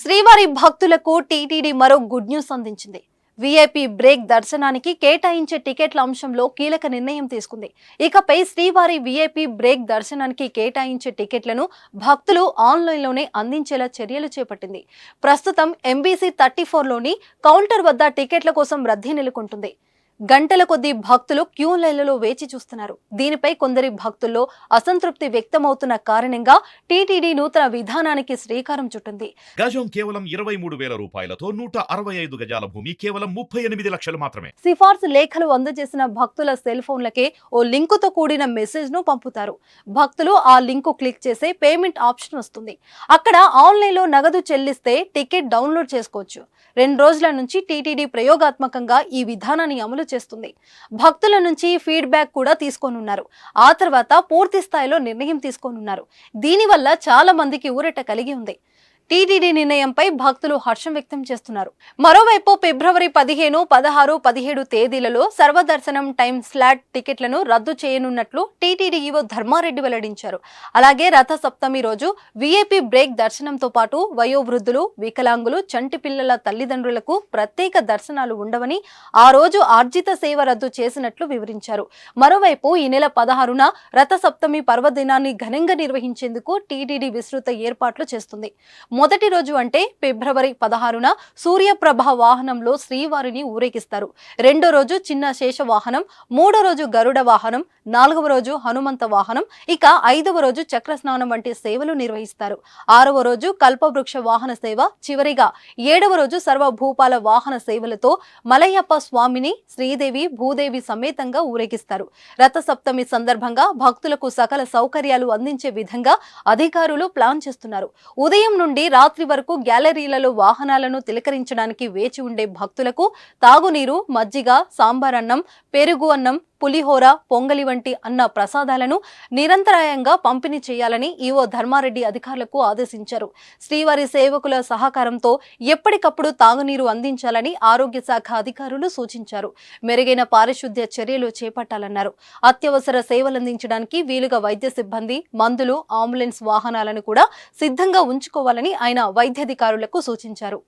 శ్రీవారి భక్తులకు టీటీడీ మరో గుడ్ న్యూస్ అందించింది. వీఐపీ బ్రేక్ దర్శనానికి కేటాయించే టికెట్ల అంశంలో కీలక నిర్ణయం తీసుకుంది. ఇకపై శ్రీవారి వీఐపీ బ్రేక్ దర్శనానికి కేటాయించే టికెట్లను భక్తులు ఆన్లైన్లోనే అందించేలా చర్యలు చేపట్టింది. ప్రస్తుతం ఎంబీసీ 34లోని కౌంటర్ వద్ద టికెట్ల కోసం రద్దీ నెలకొంటుంది. గంటల కొద్దీ భక్తులు క్యూ లైన్లలో వేచి చూస్తున్నారు. దీనిపై కొందరి భక్తుల్లో అసంతృప్తి వ్యక్తమవుతున్న కారణంగా టీటీడీ నూతన విధానానికి శ్రీకారం చుట్టింది. గజం కేవలం 23,000 రూపాయలతో 165 గజాల భూమి కేవలం 38 లక్షలు మాత్రమే. సిఫార్సు లేఖలు అందజేసిన భక్తుల సెల్ ఫోన్లకే ఓ లింకుతో కూడిన మెసేజ్ ను పంపుతారు. భక్తులు ఆ లింకు క్లిక్ చేసే పేమెంట్ ఆప్షన్ వస్తుంది. అక్కడ ఆన్లైన్ లో నగదు చెల్లిస్తే టికెట్ డౌన్లోడ్ చేసుకోవచ్చు. 2 రోజుల నుంచి టీటీడీ ప్రయోగాత్మకంగా ఈ విధానాన్ని అమలు చేస్తుంది. భక్తుల నుంచి ఫీడ్బ్యాక్ కూడా తీసుకోనున్నారు. ఆ తర్వాత పూర్తి స్థాయిలో నిర్ణయం తీసుకోనున్నారు. దీనివల్ల చాలా మందికి ఊరట కలిగి ఉంది. టీటీడీ నిర్ణయంపై భక్తులు హర్షం వ్యక్తం చేస్తున్నారు. మరోవైపు ఫిబ్రవరి 15, 16, 17 తేదీలలో సర్వదర్శనం టైం స్లాట్ టికెట్లను రద్దు చేయనున్నట్లు టీటీడీ ఈవో ధర్మారెడ్డి వెల్లడించారు. అలాగే రథ సప్తమి రోజు వీఐపీ బ్రేక్ దర్శనంతో పాటు వయోవృద్ధులు, వికలాంగులు, చంటి పిల్లల తల్లిదండ్రులకు ప్రత్యేక దర్శనాలు ఉండవని, ఆ రోజు ఆర్జిత సేవ రద్దు చేసినట్లు వివరించారు. మరోవైపు ఈ నెల 16న రథ సప్తమి పర్వదినాన్ని ఘనంగా నిర్వహించేందుకు టీటీడీ విస్తృత ఏర్పాట్లు చేస్తుంది. మొదటి రోజు అంటే ఫిబ్రవరి 16న సూర్యప్రభ వాహనంలో శ్రీవారిని ఊరేగిస్తారు. రెండో రోజు చిన్న శేష వాహనం, మూడో రోజు గరుడ వాహనం, 4వ రోజు హనుమంత వాహనం, ఇక 5వ రోజు చక్రస్నానం వంటి సేవలు నిర్వహిస్తారు. 6వ రోజు కల్పవృక్ష వాహన సేవ, చివరిగా 7వ రోజు సర్వభూపాల వాహన సేవలతో మలయప్ప స్వామిని శ్రీదేవి, భూదేవి సమేతంగా ఊరేగిస్తారు. రథ సప్తమి సందర్భంగా భక్తులకు సకల సౌకర్యాలు అందించే విధంగా అధికారులు ప్లాన్ చేస్తున్నారు. ఉదయం నుండి రాత్రి వరకు గ్యాలరీలలో వాహనాలను తిలకరించడానికి వేచి ఉండే భక్తులకు తాగునీరు, మజ్జిగ, సాంబార్ అన్నం, పెరుగు అన్నం, పులిహోర, పొంగలి వంటి అన్న ప్రసాదాలను నిరంతరాయంగా పంపిణీ చేయాలని ఈవో ధర్మారెడ్డి అధికారులకు ఆదేశించారు. శ్రీవారి సేవకుల సహకారంతో ఎప్పటికప్పుడు తాగునీరు అందించాలని ఆరోగ్య శాఖ అధికారులు సూచించారు. మెరుగైన పారిశుద్ధ్య చర్యలు చేపట్టాలన్నారు. అత్యవసర సేవలందించడానికి వీలుగా వైద్య సిబ్బంది, మందులు, అంబులెన్స్ వాహనాలను కూడా సిద్ధంగా ఉంచుకోవాలని ఆయన వైద్యాధికారులకు సూచించారు.